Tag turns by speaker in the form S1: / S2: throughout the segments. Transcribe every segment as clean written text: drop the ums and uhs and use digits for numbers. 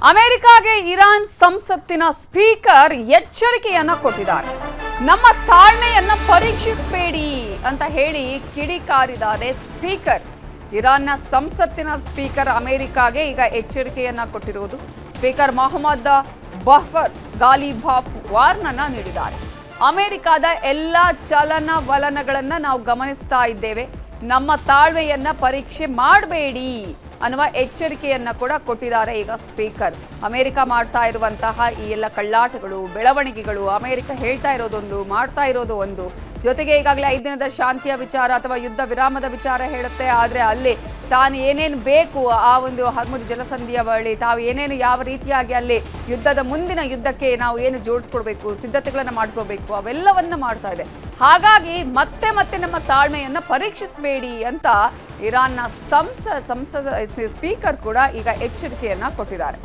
S1: ಅಮೆರಿಕಾಗೆ Iran ಸಂಸತ್ತಿನ speaker ಎಚ್ಚರಿಕೆಯನ್ನ ಕೊಟ್ಟಿದ್ದಾರೆ. ನಮ್ಮ ತಾಳ್ಮೆಯನ್ನ ಪರೀಕ್ಷಿಸಬೇಡಿ ಅಂತ ಹೇಳಿ ಕಿಡಿಕಾರಿದ್ದಾರೆ ಸ್ಪೀಕರ್. ಇರಾನ್ನ ಸಂಸತ್ತಿನ ಸ್ಪೀಕರ್ ಅಮೆರಿಕಾಗೆ ಈಗ ಎಚ್ಚರಿಕೆಯನ್ನ ಕೊಟ್ಟಿರುವುದು. ಸ್ಪೀಕರ್ ಮೊಹಮ್ಮದ್ ಬಫರ್ ಗಾಲಿಬಾಫ್ ವಾರ್ನನ್ನ ನೀಡಿದ್ದಾರೆ. ಅಮೆರಿಕಾದ ಎಲ್ಲ ಚಲನವಲನಗಳನ್ನ ನಾವು ಗಮನಿಸ್ತಾ ಇದ್ದೇವೆ. ನಮ್ಮ ತಾಳ್ಮೆಯನ್ನ ಪರೀಕ್ಷೆ ಮಾಡಬೇಡಿ ಅನ್ನುವ ಎಚ್ಚರಿಕೆಯನ್ನ ಕೂಡ ಕೊಟ್ಟಿದ್ದಾರೆ ಈಗ ಸ್ಪೀಕರ್. ಅಮೆರಿಕ ಮಾಡ್ತಾ ಇರುವಂತಹ ಈ ಎಲ್ಲ ಕಳ್ಳಾಟಗಳು, ಬೆಳವಣಿಗೆಗಳು, ಅಮೆರಿಕ ಹೇಳ್ತಾ ಇರೋದೊಂದು, ಮಾಡ್ತಾ ಇರೋದು ಒಂದು. ಜೊತೆಗೆ ಈಗಾಗಲೇ 5 ದಿನದ ಶಾಂತಿಯ ವಿಚಾರ ಅಥವಾ ಯುದ್ಧ ವಿರಾಮದ ವಿಚಾರ ಹೇಳುತ್ತೆ. ಆದರೆ ಅಲ್ಲಿ ತಾನು ಏನೇನು ಬೇಕು ಆ ಒಂದು ಹರ್ಮುಜ್ ಜಲಸಂಧಿಯ ಬಳಿ ತಾವು ಏನೇನು ಯಾವ ರೀತಿಯಾಗಿ ಅಲ್ಲಿ ಯುದ್ಧದ ಮುಂದಿನ ಯುದ್ಧಕ್ಕೆ ನಾವು ಏನು ಜೋಡಿಸ್ಕೊಳ್ಬೇಕು, ಸಿದ್ಧತೆಗಳನ್ನು ಮಾಡ್ಕೊಳ್ಬೇಕು, ಅವೆಲ್ಲವನ್ನ ಮಾಡ್ತಾ ಇದೆ. ಹಾಗಾಗಿ ಮತ್ತೆ ಮತ್ತೆ ನಮ್ಮ ತಾಳ್ಮೆಯನ್ನ ಪರೀಕ್ಷಿಸಬೇಡಿ ಅಂತ ಇರಾನ್ನ ಸಂಸದ ಸ್ಪೀಕರ್ ಕೂಡ ಈಗ ಎಚ್ಚರಿಕೆಯನ್ನ ಕೊಟ್ಟಿದ್ದಾರೆ.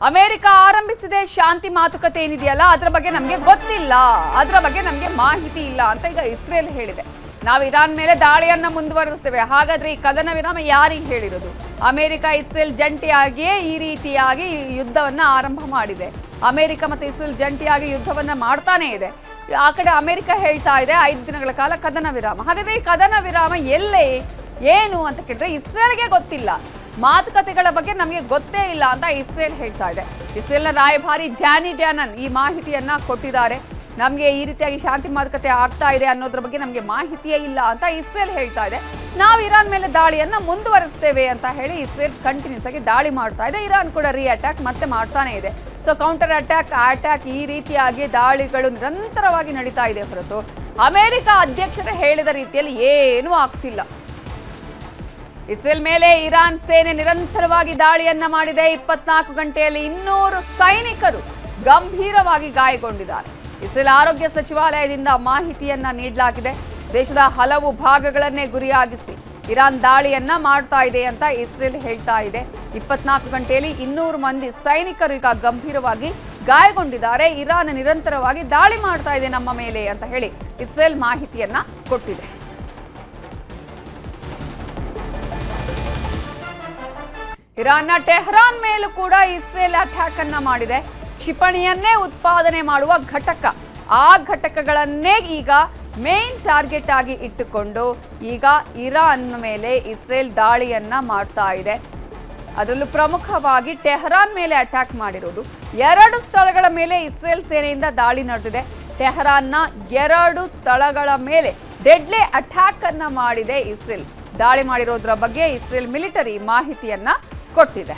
S1: ಅಮೆರಿಕ ಆರಂಭಿಸಿದೆ ಶಾಂತಿ ಮಾತುಕತೆ ಏನಿದೆಯಲ್ಲ ಅದರ ಬಗ್ಗೆ ನಮಗೆ ಗೊತ್ತಿಲ್ಲ, ಅದರ ಬಗ್ಗೆ ನಮಗೆ ಮಾಹಿತಿ ಇಲ್ಲ ಅಂತ ಈಗ ಇಸ್ರೇಲ್ ಹೇಳಿದೆ. ನಾವು ಇರಾನ್ ಮೇಲೆ ದಾಳಿಯನ್ನ ಮುಂದುವರಿಸ್ತೇವೆ. ಹಾಗಾದ್ರೆ ಈ ಕದನ ವಿರಾಮ ಯಾರಿಗೆ ಹೇಳಿರೋದು? ಅಮೆರಿಕ ಇಸ್ರೇಲ್ ಜಂಟಿಯಾಗಿಯೇ ಈ ರೀತಿಯಾಗಿ ಯುದ್ಧವನ್ನ ಆರಂಭ ಮಾಡಿದೆ. ಅಮೆರಿಕ ಮತ್ತು ಇಸ್ರೇಲ್ ಜಂಟಿಯಾಗಿ ಯುದ್ಧವನ್ನ ಮಾಡ್ತಾನೆ ಇದೆ. ಆ ಕಡೆ ಅಮೆರಿಕ ಹೇಳ್ತಾ ಇದೆ 5 ದಿನಗಳ ಕಾಲ ಕದನ ವಿರಾಮ. ಹಾಗಾದ್ರೆ ಈ ಕದನ ವಿರಾಮ ಎಲ್ಲೇ ಏನು ಅಂತ ಕೇಳಿದ್ರೆ ಇಸ್ರೇಲ್ಗೆ ಗೊತ್ತಿಲ್ಲ, ಮಾತುಕತೆಗಳ ಬಗ್ಗೆ ನಮಗೆ ಗೊತ್ತೇ ಇಲ್ಲ ಅಂತ ಇಸ್ರೇಲ್ ಹೇಳ್ತಾ ಇದೆ. ಇಸ್ರೇಲ್ನ ರಾಯಭಾರಿ ಡ್ಯಾನಿ ಡ್ಯಾನನ್ ಈ ಮಾಹಿತಿಯನ್ನ ಕೊಟ್ಟಿದ್ದಾರೆ. ನಮಗೆ ಈ ರೀತಿಯಾಗಿ ಶಾಂತಿ ಮಾತುಕತೆ ಆಗ್ತಾ ಇದೆ ಅನ್ನೋದ್ರ ಬಗ್ಗೆ ನಮಗೆ ಮಾಹಿತಿಯೇ ಇಲ್ಲ ಅಂತ ಇಸ್ರೇಲ್ ಹೇಳ್ತಾ ಇದೆ. ನಾವು ಇರಾನ್ ಮೇಲೆ ದಾಳಿಯನ್ನ ಮುಂದುವರಿಸ್ತೇವೆ ಅಂತ ಹೇಳಿ ಇಸ್ರೇಲ್ ಕಂಟಿನ್ಯೂಸ್ ಆಗಿ ದಾಳಿ ಮಾಡ್ತಾ ಇದೆ. ಇರಾನ್ ಕೂಡ ಅಟ್ಯಾಕ್ ಮತ್ತೆ ಮಾಡ್ತಾನೆ ಇದೆ. ಸೊ ಕೌಂಟರ್ ಅಟ್ಯಾಕ್ ಈ ರೀತಿಯಾಗಿ ದಾಳಿಗಳು ನಿರಂತರವಾಗಿ ನಡೀತಾ ಇದೆ ಹೊರತು ಅಮೆರಿಕ ಅಧ್ಯಕ್ಷರು ಹೇಳಿದ ರೀತಿಯಲ್ಲಿ ಏನೂ ಆಗ್ತಿಲ್ಲ. ಇಸ್ರೇಲ್ ಮೇಲೆ ಇರಾನ್ ಸೇನೆ ನಿರಂತರವಾಗಿ ದಾಳಿಯನ್ನ ಮಾಡಿದೆ. 24 ಗಂಟೆಯಲ್ಲಿ 200 ಸೈನಿಕರು ಗಂಭೀರವಾಗಿ ಗಾಯಗೊಂಡಿದ್ದಾರೆ. ಇಸ್ರೇಲ್ ಆರೋಗ್ಯ ಸಚಿವಾಲಯದಿಂದ ಮಾಹಿತಿಯನ್ನ ನೀಡಲಾಗಿದೆ. ದೇಶದ ಹಲವು ಭಾಗಗಳನ್ನೇ ಗುರಿಯಾಗಿಸಿ ಇರಾನ್ ದಾಳಿಯನ್ನ ಮಾಡ್ತಾ ಇದೆ ಅಂತ ಇಸ್ರೇಲ್ ಹೇಳ್ತಾ ಇದೆ. 24 ಗಂಟೆಯಲ್ಲಿ 200 ಮಂದಿ ಸೈನಿಕರು ಈಗ ಗಂಭೀರವಾಗಿ ಗಾಯಗೊಂಡಿದ್ದಾರೆ. ಇರಾನ್ ನಿರಂತರವಾಗಿ ದಾಳಿ ಮಾಡ್ತಾ ಇದೆ ನಮ್ಮ ಮೇಲೆ ಅಂತ ಹೇಳಿ ಇಸ್ರೇಲ್ ಮಾಹಿತಿಯನ್ನ ಕೊಟ್ಟಿದೆ. ಇರಾನ್ನ ಟೆಹರಾನ್ ಮೇಲೂ ಕೂಡ ಇಸ್ರೇಲ್ ಅಟ್ಯಾಕ್ ಅನ್ನ ಮಾಡಿದೆ. ಕ್ಷಿಪಣಿಯನ್ನೇ ಉತ್ಪಾದನೆ ಮಾಡುವ ಘಟಕ, ಆ ಘಟಕಗಳನ್ನೇ ಈಗ ಮೇನ್ ಟಾರ್ಗೆಟ್ ಆಗಿ ಇಟ್ಟುಕೊಂಡು ಈಗ ಇರಾನ್ ಮೇಲೆ ಇಸ್ರೇಲ್ ದಾಳಿಯನ್ನ ಮಾಡ್ತಾ ಇದೆ. ಅದರಲ್ಲೂ ಪ್ರಮುಖವಾಗಿ ಟೆಹರಾನ್ ಮೇಲೆ ಅಟ್ಯಾಕ್ ಮಾಡಿರೋದು. 2 ಸ್ಥಳಗಳ ಮೇಲೆ ಇಸ್ರೇಲ್ ಸೇನೆಯಿಂದ ದಾಳಿ ನಡೆದಿದೆ. ಟೆಹರಾನ್ನ 2 ಸ್ಥಳಗಳ ಮೇಲೆ ಡೆಡ್ಲಿ ಅಟ್ಯಾಕ್ ಅನ್ನ ಮಾಡಿದೆ ಇಸ್ರೇಲ್. ದಾಳಿ ಮಾಡಿರೋದ್ರ ಬಗ್ಗೆ ಇಸ್ರೇಲ್ ಮಿಲಿಟರಿ ಮಾಹಿತಿಯನ್ನ ಕೊಟ್ಟಿದೆ.